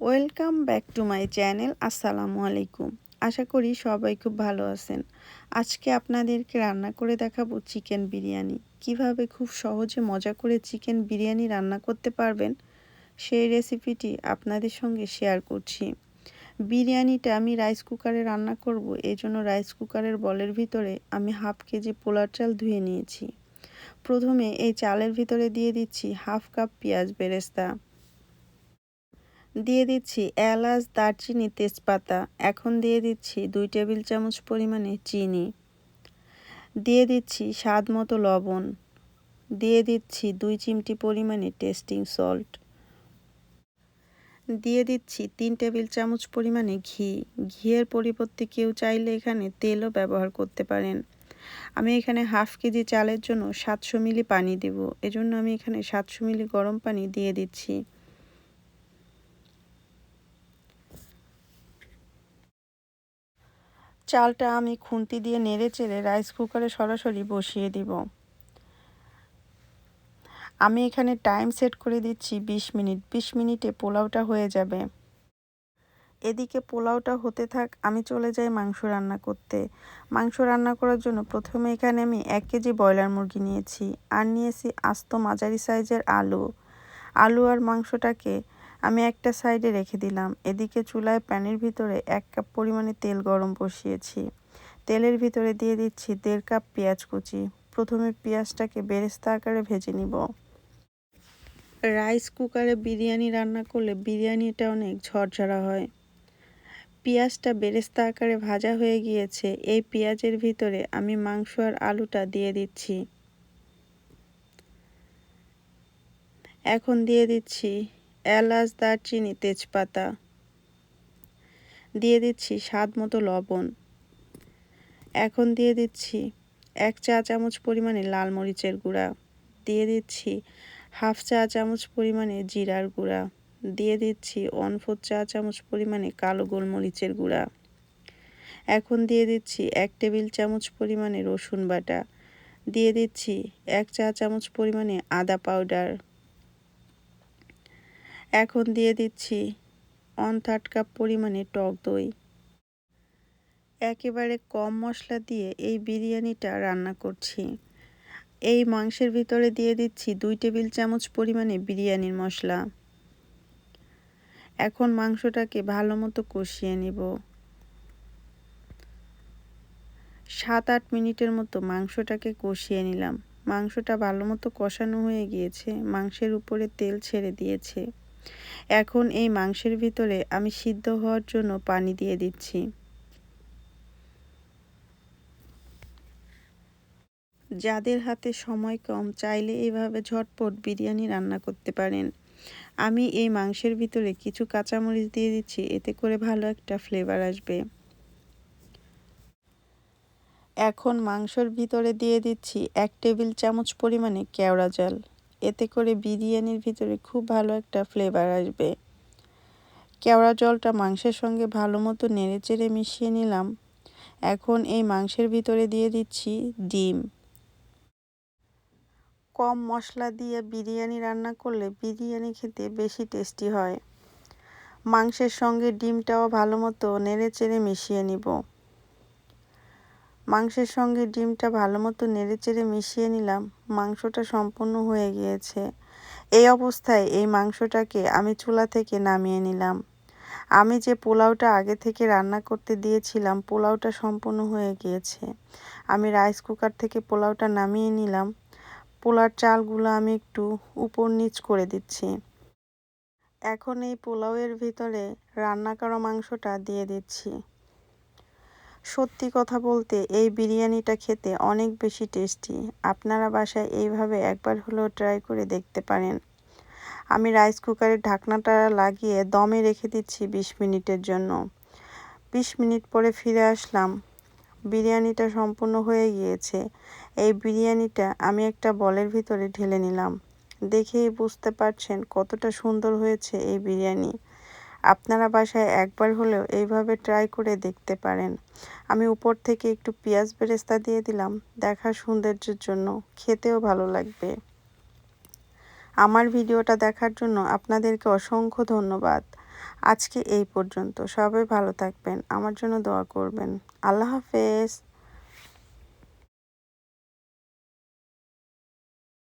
Welcome back to my channel. আসসালামু আলাইকুম। আশা করি সবাই খুব ভালো আছেন। আজকে আপনাদেরকে রান্না করে দেখাবো চিকেন বিরিয়ানি। কিভাবে খুব সহজে মজা করে চিকেন বিরিয়ানি রান্না করতে পারবেন সেই রেসিপিটি আপনাদের সঙ্গে শেয়ার করছি। বিরিয়ানিটা আমি রাইস কুকারে রান্না করব, এই জন্য রাইস কুকারের বলের ভিতরে আমি হাফ কেজি পোলার চাল ধুয়ে নিয়েছি। প্রথমে এই চালের ভিতরে দিয়ে দিচ্ছি হাফ কাপ পেঁয়াজ বেরেস্তা, দিয়ে দিচ্ছি এলাচ, দারচিনি, তেজপাতা। এখন দিয়ে দিচ্ছি 2 টেবিল চামচ পরিমাণে চিনি, দিয়ে দিচ্ছি স্বাদ মতো লবণ, দিয়ে দিচ্ছি 2 চিমটি পরিমাণে টেস্টিং সল্ট, দিয়ে দিচ্ছি 3 টেবিল চামচ পরিমাণে ঘি। ঘিয়ের পরিবর্তে কেউ চাইলে এখানে তেলও ব্যবহার করতে পারেন। আমি এখানে হাফ কেজি চালের জন্য 700 মিলি পানি দেব, এজন্য আমি এখানে 700 মিলি গরম পানি দিয়ে দিচ্ছি। চালটা আমি খুন্তি দিয়ে নেড়ে চেড়ে রাইস কুকারে সরাসরি বসিয়ে দিব। আমি এখানে টাইম সেট করে দিচ্ছি 20 মিনিট। 20 মিনিটে পোলাওটা হয়ে যাবে। এদিকে পোলাওটা হতে থাক, আমি চলে যাই মাংস রান্না করতে। মাংস রান্না করার জন্য প্রথমে এখানে আমি 1 কেজি ব্রয়লার মুরগি নিয়েছি, আর নিয়েছি আস্ত মাঝারি সাইজের আলু। আলু আর মাংসটাকে আমি একটা সাইডে রেখে দিলাম। এদিকে চুলায় প্যানের ভিতরে 1 কাপ পরিমাণে তেল গরম বসিয়েছি। তেলের ভিতরে দিয়ে দিচ্ছি 1.5 কাপ পেঁয়াজ কুচি। প্রথমে পেঁয়াজটাকে বেরেস্তা আকারে ভেজে নিব। রাইস কুকারে বিরিয়ানি রান্না করলে বিরিয়ানিটা অনেক ঝরঝরা হয়। পেঁয়াজটা বেরেস্তা আকারে ভাজা হয়ে গিয়েছে। এই পেঁয়াজের ভিতরে আমি মাংস আর আলুটা দিয়ে দিচ্ছি। এখন দিয়ে দিচ্ছি এলাচ, দারচিনি, তেজপাতা, দিয়ে দিচ্ছি স্বাদ মতো লবণ। এখন দিয়ে দিচ্ছি 1 চা চামচ পরিমাণে লাল মরিচের গুঁড়া, দিয়ে দিচ্ছি হাফ চা চামচ পরিমাণে জিরার গুঁড়া, দিয়ে দিচ্ছি 1/4 চা চামচ পরিমাণে কালো গোলমরিচের গুঁড়া। এখন দিয়ে দিচ্ছি 1 টেবিল চামচ পরিমাণে রসুন বাটা, দিয়ে দিচ্ছি 1 চা চামচ পরিমাণে আদা পাউডার। এখন দিয়ে দিচ্ছি 1/3 কাপ পরিমাণে টক দই। একেবারে কম মশলা দিয়ে এই বিরিয়ানিটা রান্না করছি। এই মাংসের ভিতরে দিয়ে দিচ্ছি 2 টেবিল চামচ পরিমাণে বিরিয়ানির মশলা। এখন মাংসটাকে ভালো মতো কষিয়ে নিব। 7-8 মিনিটের মতো মাংসটাকে কষিয়ে নিলাম। মাংসটা ভালো মতো কষানো হয়ে গিয়েছে, মাংসের উপরে তেল ছেড়ে দিয়েছে। এখন এই মাংসের ভিতরে আমি সিদ্ধ হওয়ার জন্য পানি দিয়ে দিচ্ছি। যাদের হাতে সময় কম, চাইলে এইভাবে ঝটপট বিরিয়ানি রান্না করতে পারেন। আমি এই মাংসের ভিতরে কিছু কাঁচামরিচ দিয়ে দিচ্ছি, এতে করে ভালো একটা ফ্লেভার আসবে। এখন মাংসের ভিতরে দিয়ে দিচ্ছি 1 টেবিল চামচ পরিমাণে কেওড়া জল, এতে করে বিরিয়ানির ভিতরে খুব ভালো একটা ফ্লেভার আসবে। কেওড়া জলটা মাংসের সঙ্গে ভালো মতো নেড়েচেড়ে মিশিয়ে নিলাম। এখন এই মাংসের ভিতরে দিয়ে দিচ্ছি ডিম। কম মশলা দিয়ে বিরিয়ানি রান্না করলে বিরিয়ানি খেতে বেশি টেস্টি হয়। মাংসের সঙ্গে ডিমটাও ভালো মতো নেড়েচেড়ে মিশিয়ে নিব। মাংসের সঙ্গে ডিমটা ভালো মতো নেড়েচেড়ে মিশিয়ে নিলাম। মাংসটা সম্পূর্ণ হয়ে গিয়েছে। এই অবস্থায় এই মাংসটাকে আমি চুলা থেকে নামিয়ে নিলাম। আমি যে পোলাওটা আগে থেকে রান্না করতে দিয়েছিলাম, পোলাওটা সম্পূর্ণ হয়ে গিয়েছে। আমি রাইস কুকার থেকে পোলাওটা নামিয়ে নিলাম। পোলার চালগুলো আমি একটু উপর নিচ করে দিচ্ছি। এখন এই পোলাওয়ের ভিতরে রান্না করা মাংসটা দিয়ে দিচ্ছি। সত্যি কথা বলতে এই বিরিয়ানিটা খেতে অনেক বেশি টেস্টি। আপনারা বাসায় এইভাবে একবার হলেও ট্রাই করে দেখতে পারেন। আমি রাইস কুকারের ঢাকনাটা লাগিয়ে দমে রেখে দিচ্ছি 20 মিনিটের জন্য। 20 মিনিট পরে ফিরে আসলাম। বিরিয়ানিটা সম্পূর্ণ হয়ে গিয়েছে। এই বিরিয়ানিটা আমি একটা বলের ভিতরে ঢেলে নিলাম। দেখেই বুঝতে পারছেন কতটা সুন্দর হয়েছে এই বিরিয়ানি। আপনারা বাসায় একবার হলেও এইভাবে ট্রাই করে দেখতে পারেন। আমি উপর থেকে একটু পেঁয়াজ বেরেস্তা দিয়ে দিলাম দেখার সৌন্দর্যের জন্য, খেতেও ভালো লাগবে। আমার ভিডিওটা দেখার জন্য আপনাদেরকে অসংখ্য ধন্যবাদ। আজকে এই পর্যন্ত। সবাই ভালো থাকবেন, আমার জন্য দোয়া করবেন। আল্লাহ হাফেজ।